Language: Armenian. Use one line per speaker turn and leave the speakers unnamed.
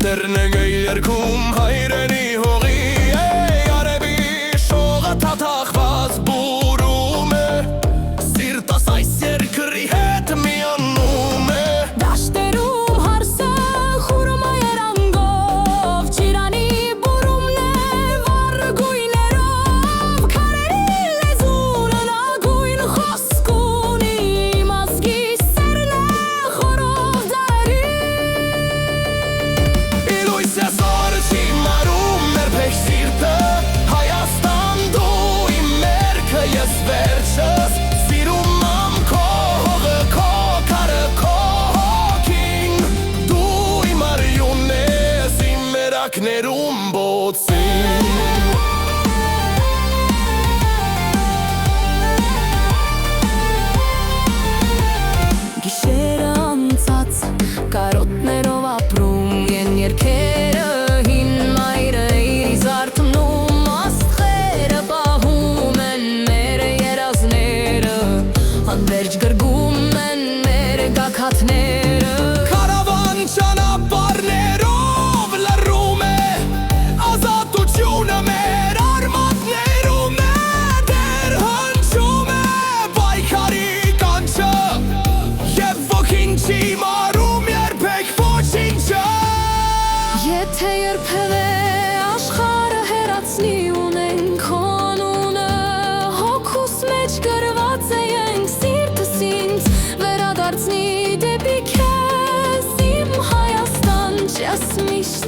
Դերնենք է երկում հայրենի հողի Արևի շողը թաթախված բուրում է Սիրտս այս երկրի հետ միանում է
Դաշտերում հարսը խուրում է երանգով Չիրանի բուրումն է վառ գույներով Քարերի լեզուն նագույն խոսք ունի Մազգի սերն է խորով դարի
Իլույս է զոր չի մարում մեր փեշ սիրտը Հայաստան դու իմ մերքը ես վերջս Սիրում ամ քո հողը քո քարը քո հոգին Դու իմ արյունն ես իմ մերակներում բոցին
Գիշերը անցած կարոտներով ապրում են երկերը հին մայրը իր զարթնում աստղերը պահում են մեր երազները անվերջ գրգում են մեր գագաթները
Կարավան ճանապարհներով լռում է ազատությունը մեր արմատներում է դեր հնչում է պայքարի կանչը Եվ ոգին չի մարում երբեք ոչինչը
Եթե երբևէ աշխարհը հեռացնի ունենք անունը հոգուս մեջ գրված ենք սիրտս ինձ վերադարձնի դեպի քեզ իմ Հայաստան չես միշտ